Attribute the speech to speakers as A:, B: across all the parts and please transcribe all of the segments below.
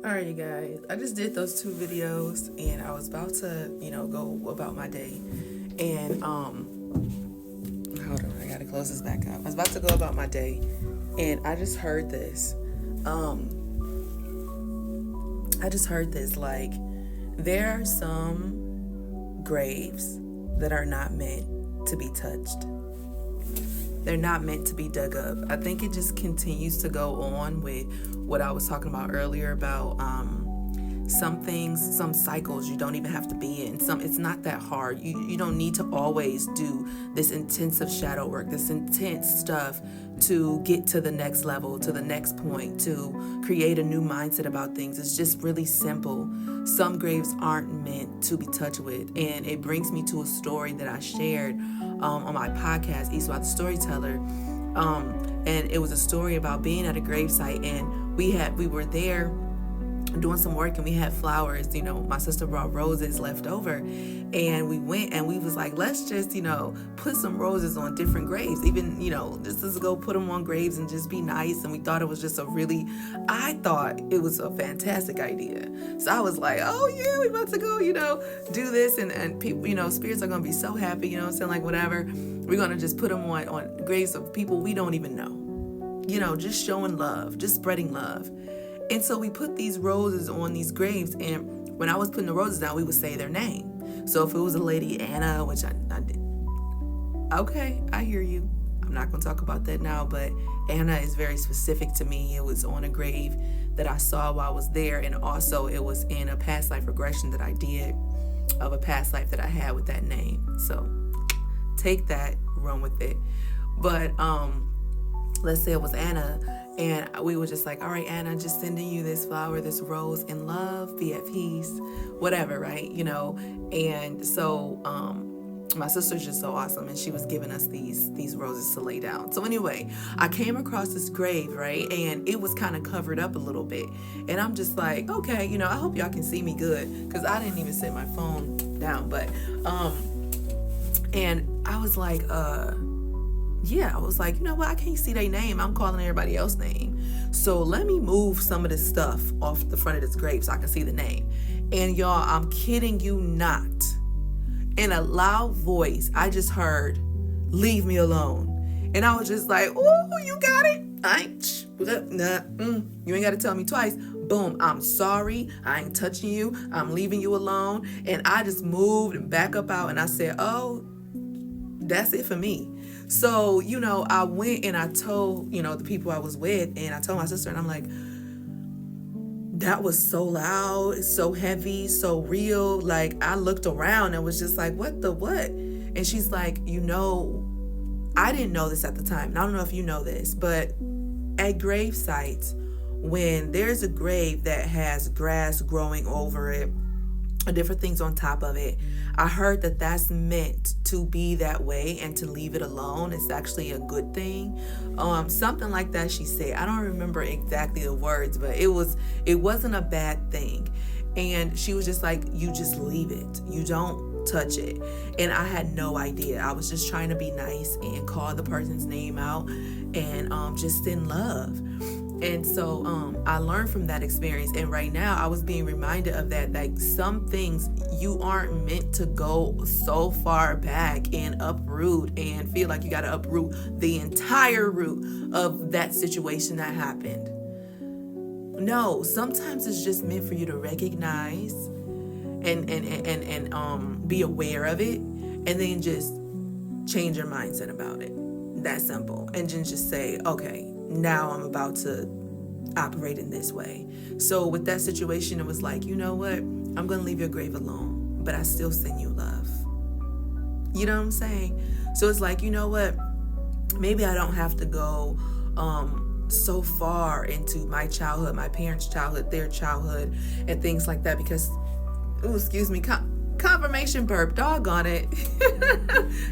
A: Alright, you guys. I just did those two videos and I was about to, go about my day. And hold on, I gotta close this back up. I was about to go about my day and I just heard this. Like, there are some graves that are not meant to be touched. They're not meant to be dug up. I think it just continues to go on with what I was talking about earlier about some things, some cycles you don't even have to be in. It's not that hard. You don't need to always do this intensive shadow work, this intense stuff to get to the next level, to the next point, to create a new mindset about things. It's just really simple. Some graves aren't meant to be touched with. And it brings me to a story that I shared on my podcast, Eastwide the Storyteller. And it was a story about being at a gravesite, and we were there doing some work, and we had flowers. My sister brought roses left over, and we went and we was like, let's just put some roses on different graves, even just to go put them on graves and just be nice. And we thought it was just I thought it was a fantastic idea. So I was like, oh yeah, we about to go do this, and people, spirits are gonna be so happy, like whatever, we're gonna just put them on graves of people we don't even know, just showing love, just spreading love. And so we put these roses on these graves, and when I was putting the roses down, we would say their name. So if it was a lady, Anna, which I did. Okay, I hear you. I'm not going to talk about that now, but Anna is very specific to me. It was on a grave that I saw while I was there, and also it was in a past life regression that I did of a past life that I had with that name. So take that, run with it. But let's say it was Anna, and we were just like, all right, Anna, just sending you this flower, this rose in love, be at peace, whatever, right? And so my sister's just so awesome, and she was giving us these roses to lay down. So anyway, I came across this grave, right? And it was kind of covered up a little bit. And I'm just like, okay, I hope y'all can see me good, because I didn't even set my phone down. But and I was like, I was like, you know what? I can't see their name. I'm calling everybody else's name. So let me move some of this stuff off the front of this grave so I can see the name. And y'all, I'm kidding you not. In a loud voice, I just heard, leave me alone. And I was just like, oh, you got it. You ain't got to tell me twice. Boom, I'm sorry. I ain't touching you. I'm leaving you alone. And I just moved and back up out, and I said, oh, that's it for me. So, I went and I told, the people I was with, and I told my sister, and I'm like, that was so loud, so heavy, so real. Like, I looked around and was just like, what? And she's like, I didn't know this at the time, and I don't know if you know this, but at grave sites, when there's a grave that has grass growing over it, different things on top of it, I heard that that's meant to be that way, and to leave it alone is actually a good thing. Something like that she said. I don't remember exactly the words, but it wasn't a bad thing. And she was just like, you just leave it. You don't touch it. And I had no idea. I was just trying to be nice and call the person's name out and just send love. And so I learned from that experience. And right now I was being reminded of that. Like, some things you aren't meant to go so far back and uproot and feel like you got to uproot the entire root of that situation that happened. No, sometimes it's just meant for you to recognize and be aware of it, and then just change your mindset about it. That simple. And then just say, okay, now I'm about to operate in this way. So with that situation, it was like, you know what? I'm going to leave your grave alone, but I still send you love. You know what I'm saying? So it's like, you know what? Maybe I don't have to go so far into my childhood, my parents' childhood, their childhood, and things like that, because, confirmation burp, doggone it.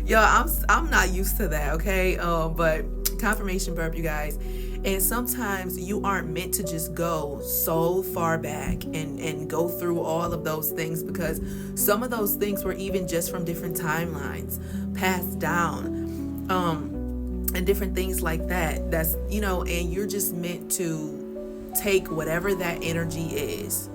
A: Y'all, I'm not used to that, okay? But confirmation burp, you guys. And sometimes you aren't meant to just go so far back and go through all of those things, because some of those things were even just from different timelines passed down, and different things like that. That's, and you're just meant to take whatever that energy is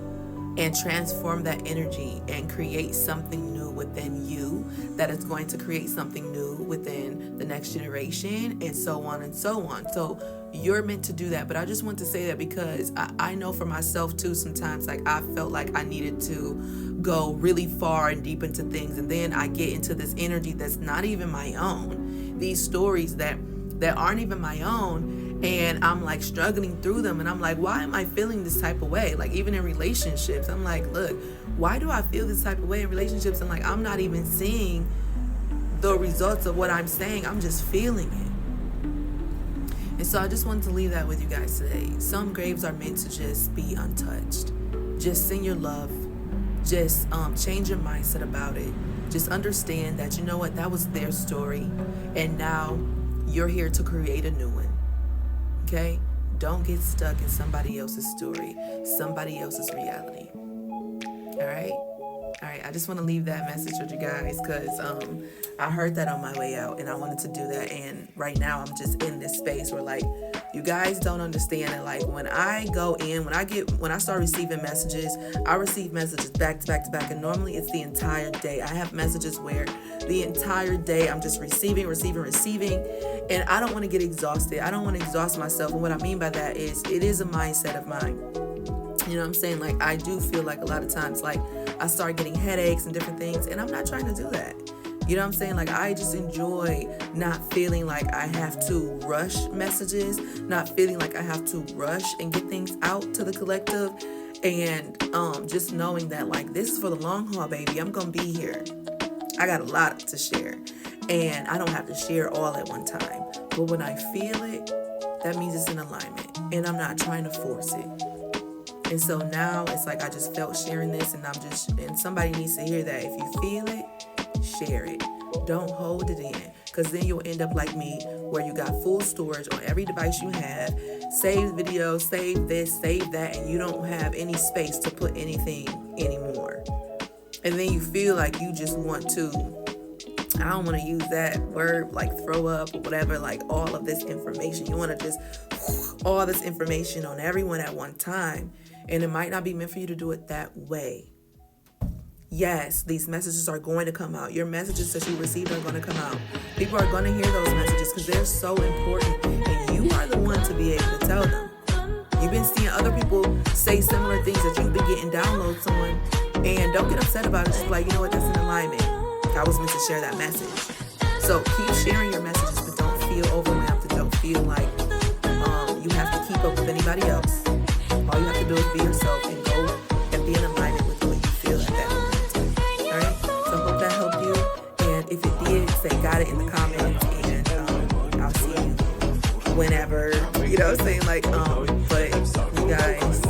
A: and transform that energy and create something new within you that is going to create something new within the next generation, and so on and so on. So you're meant to do that. But I just want to say that because I know for myself too, sometimes like I felt like I needed to go really far and deep into things, and then I get into this energy that's not even my own, these stories that aren't even my own, and I'm like struggling through them, and I'm like, why am I feeling this type of way? Like even in relationships, I'm like, look, why do I feel this type of way in relationships? And like, I'm not even seeing the results of what I'm saying, I'm just feeling it. And so I just wanted to leave that with you guys today. Some graves are meant to just be untouched. Just send your love. Just change your mindset about it. Just understand that, you know what, that was their story, and now you're here to create a new one. Okay? Don't get stuck in somebody else's story, somebody else's reality. All right? All right, I just want to leave that message with you guys because I heard that on my way out, and I wanted to do that. And right now I'm just in this space where like, you guys don't understand it. Like when I go in, when I start receiving messages, I receive messages back to back to back, and normally it's the entire day. I have messages where the entire day I'm just receiving, and I don't want to get exhausted. I don't want to exhaust myself. And what I mean by that is it is a mindset of mine. You know what I'm saying? Like I do feel like a lot of times like I start getting headaches and different things, and I'm not trying to do that. You know what I'm saying? Like I just enjoy not feeling like I have to rush messages, not feeling like I have to rush and get things out to the collective, and just knowing that like this is for the long haul, baby. I'm gonna be here. I got a lot to share, and I don't have to share all at one time. But when I feel it, that means it's in alignment, and I'm not trying to force it. And so now it's like I just felt sharing this, and somebody needs to hear that. If you feel it, share it. Don't hold it in, because then you'll end up like me, where you got full storage on every device you have, save videos, save this, save that, and you don't have any space to put anything anymore. And then you feel like you just want to, I don't want to use that word, like throw up or whatever, like all of this information. You want to just all this information on everyone at one time. And it might not be meant for you to do it that way. Yes, these messages are going to come out. Your messages that you received are going to come out. People are going to hear those messages because they're so important. And you are the one to be able to tell them. You've been seeing other people say similar things that you've been getting downloads on. And don't get upset about it. Just be like, you know what, that's in alignment. I was meant to share that message. So keep sharing your messages, but don't feel overwhelmed. And don't feel like you have to keep up with anybody else. All you have to do is be yourself and go and be in alignment with what you feel at that moment. All right? So I hope that helped you. And if it did, say got it in the comments. And I'll see you whenever. You know what I'm saying? Like, but you guys,